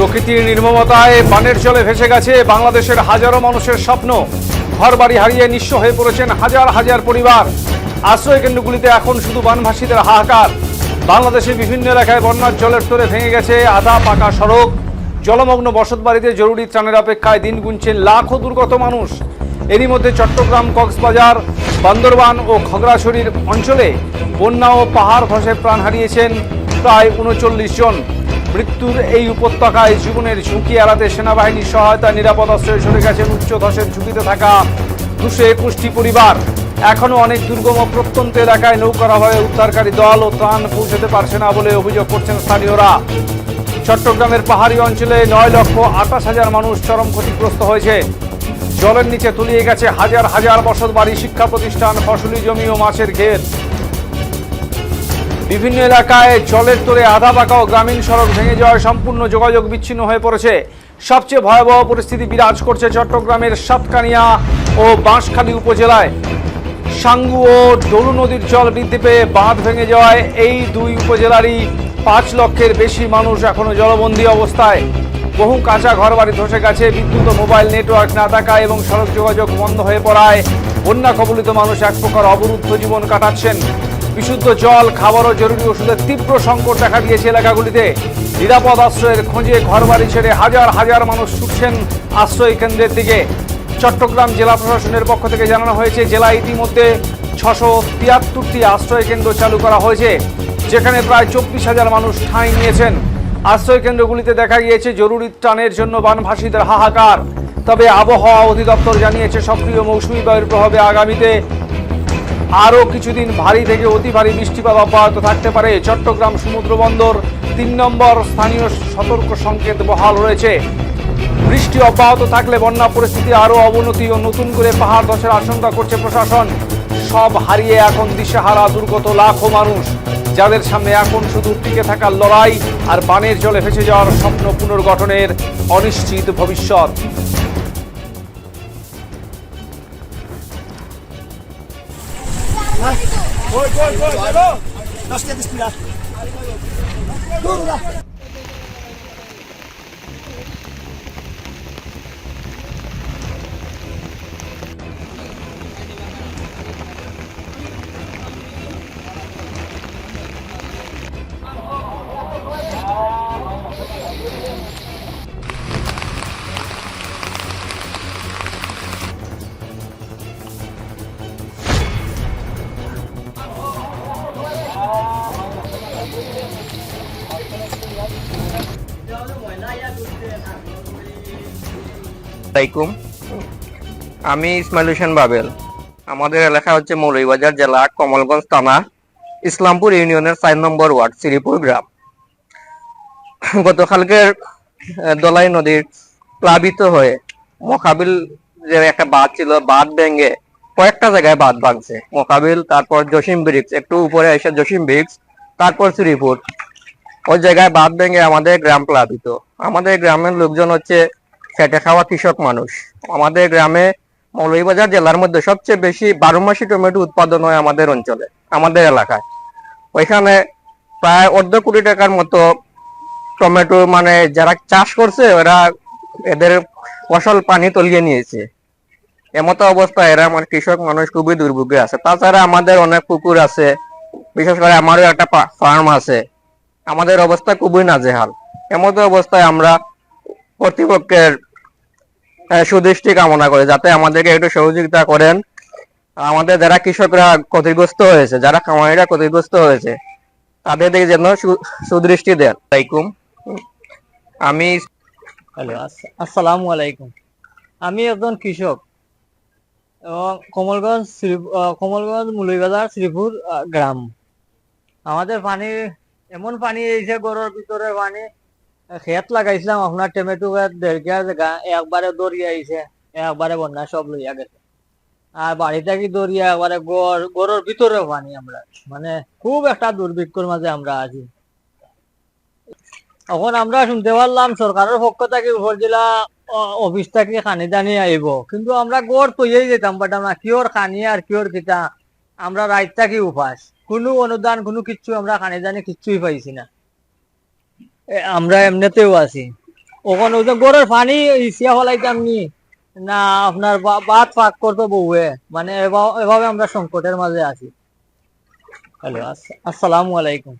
প্রকৃতির নির্মমতায় বানের জলে ভেসে গেছে বাংলাদেশের হাজারো মানুষের স্বপ্ন। ঘরবাড়ি হারিয়ে নিঃস্ব হয়ে পড়েছেন হাজার হাজার পরিবার। আশ্রয় কেন্দ্রগুলিতে এখন শুধু বানভাসীদের হাহাকার। বাংলাদেশের বিভিন্ন এলাকায় বন্যার জলের স্তরে ভেঙে গেছে আধা পাকা সড়ক। জলমগ্ন বসতবাড়িতে জরুরি ত্রাণের অপেক্ষায় দিন গুনছেন লাখো দুর্গত মানুষ। এরই মধ্যে চট্টগ্রাম, কক্সবাজার, বান্দরবান ও খাগড়াছড়ির অঞ্চলে বন্যা ও পাহাড় ধসে প্রাণ হারিয়েছেন প্রায় ৩৯ জন। মৃত্যুর এই উপত্যকায় জীবনের ঝুঁকি এড়াতে সেনাবাহিনীর সহায়তা নিরাপদ আশ্রয়ে সরে গেছেন উচ্চ ধসের ঝুঁকিতে থাকা ২২১টি পরিবার। এখনও অনেক দুর্গম প্রত্যন্ত এলাকায় নৌকার অভাবে উদ্ধারকারী দল ও ত্রাণ পৌঁছতে পারছে না বলে অভিযোগ করছেন স্থানীয়রা। চট্টগ্রামের পাহাড়ি অঞ্চলে ৯,২৮,০০০ মানুষ চরম ক্ষতিগ্রস্ত হয়েছে। জলের নিচে তলিয়ে গেছে হাজার হাজার বসতবাড়ি, শিক্ষা প্রতিষ্ঠান, ফসলি জমি ও মাছের ঘের। বিভিন্ন এলাকায় জলের তোরে আধা পাকা ও গ্রামীণ সড়ক ভেঙে যাওয়ায় সম্পূর্ণ যোগাযোগ বিচ্ছিন্ন হয়ে পড়েছে। সবচেয়ে ভয়াবহ পরিস্থিতি বিরাজ করছে চট্টগ্রামের সাতকানিয়া ও বাঁশখালী উপজেলায়। সাঙ্গু ও ডলু নদীর জল বৃদ্ধি পেয়ে বাঁধ ভেঙে যাওয়ায় এই দুই উপজেলারই ৫ লক্ষের বেশি মানুষ এখনো জলবন্দী অবস্থায়। বহু কাঁচা ঘরবাড়ি ধসে গেছে। বিদ্যুৎ ও মোবাইল নেটওয়ার্ক না থাকায় এবং সড়ক যোগাযোগ বন্ধ হয়ে পড়ায় বন্যা কবলিত মানুষ এক প্রকার অবরুদ্ধ জীবন কাটাচ্ছেন। বিশুদ্ধ জল, খাবার ও জরুরি ওষুধের তীব্র সংকট দেখা দিয়েছে এলাকাগুলিতে। নিরাপদ আশ্রয়ের খোঁজে ঘরবাড়ি ছেড়ে হাজার হাজার মানুষ ছুটছেন আশ্রয় কেন্দ্রের দিকে। চট্টগ্রাম জেলা প্রশাসনের পক্ষ থেকে জানানো হয়েছে, জেলায় ইতিমধ্যে ৬৭৩টি আশ্রয় কেন্দ্র চালু করা হয়েছে, যেখানে প্রায় ২৪,০০০ মানুষ ঠাঁই নিয়েছেন। আশ্রয় কেন্দ্রগুলিতে দেখা গিয়েছে জরুরি ত্রাণের জন্য বানভাসীদের হাহাকার। তবে আবহাওয়া অধিদপ্তর জানিয়েছে, সক্রিয় মৌসুমী বায়ুর প্রভাবে আগামীতে আরও কিছুদিন ভারী থেকে অতি ভারী বৃষ্টিপাত অব্যাহত থাকতে পারে। চট্টগ্রাম সমুদ্র বন্দর ৩ নম্বর স্থানীয় সতর্ক সংকেত বহাল রয়েছে। বৃষ্টি অব্যাহত থাকলে বন্যা পরিস্থিতি আরও অবনতি ও নতুন করে পাহাড় ধসের আশঙ্কা করছে প্রশাসন। সব হারিয়ে এখন দিশেহারা দুর্গত লাখো মানুষ, যাদের সামনে এখন শুধু টিকে থাকার লড়াই আর বানের জলে ভেসে যাওয়ার স্বপ্ন পুনর্গঠনের অনিশ্চিত ভবিষ্যৎ। আমি ইসমাইল হোসেন বাবেল। আমাদের এলাকা হচ্ছে মৌলভীবাজার জেলা, কমলগঞ্জ থানা, ইসলামপুর ইউনিয়নের ৪ নম্বর ওয়ার্ড, শ্রীপুর গ্রাম। গতকালকের দলাই নদীর প্লাবিত হয়ে মোকাবিল যে একটা বাঁধ ছিল, বাঁধ ভেঙে কয়েকটা জায়গায় বাঁধ ভাঙছে। মোকাবিল, তারপর জসিম ব্রিক্স, একটু উপরে এসে জসিম ব্রিক্স, তারপর শ্রীপুর, ওই জায়গায় বাঁধ ভেঙে আমাদের গ্রাম প্লাবিত। আমাদের গ্রামের লোকজন হচ্ছে খেটে খাওয়া কৃষক মানুষ। আমাদের গ্রামে মৌলভীবাজার জেলার মধ্যে সবচেয়ে বেশি ১২ মাসি টমেটো উৎপাদন হয় আমাদের অঞ্চলে, আমাদের এলাকায়। ওইখানে প্রায় ১.৫ কোটি টাকার মতো টমেটো, মানে যারা চাষ করছে ওরা এদের ফসল পানি তলিয়ে নিয়েছে। এমতো অবস্থায় এরা আমার কৃষক মানুষ খুবই দুর্ভোগে আছে। তাছাড়া আমাদের অনেক পুকুর আছে, বিশেষ করে আমারও একটা ফার্ম আছে। আমাদের অবস্থা খুবই নাজেহাল। এমতো অবস্থায় আমরা কর্তৃপক্ষের সুদৃষ্টি কামনা করে যাতে আমাদেরকে একটু সহযোগিতা করেন। আমাদের যারা কৃষকরা ক্ষতিগ্রস্ত হয়েছে, যারা খামারিরা ক্ষতিগ্রস্ত হয়েছে, তাদের দিকে যেন সুদৃষ্টি দেন। আমি আসসালামু আলাইকুম। আমি একজন কৃষক এবং কমলগঞ্জ মৌলভীবাজার শ্রীপুর গ্রাম। আমাদের পানি এমন পানি এসে ঘরের ভিতরে পানি। খেত লাগাইছিলাম আপনার টমেটো গাছ ১.৫ জায়গা, একবারে দরিয়া আইছে, একবারে বন্যা সব লইয়া গেছে। আর বাড়ি থেকে দরিয়া একবারে গড়ের ভিতরে পানি। আমরা মানে খুব একটা দুর্ভিক্ষর মাঝে আমরা আছি। এখন আমরা শুনতে পারলাম সরকারের পক্ষ থেকে উপজেলা অফিস থেকে খানি দানি আইব, কিন্তু আমরা গড় তৈয়াই যেতাম পারতাম না। কিওর খানি আর কিওর কিতা, আমরা রাত থাকি উপাস, কোনো অনুদান কোনো কিচ্ছু আমরা খানি দানি কিচ্ছুই পাইছি না। আমরা এমনিতেও আছি। ওখানে ওই যে গরুর পানি ইসিয়া ফলাইতাম নি না আপনার বাদ পাক করতো বউয়ে, মানে এভাবে আমরা সংকটের মাঝে আছি। হ্যালো, আসসালামু আলাইকুম।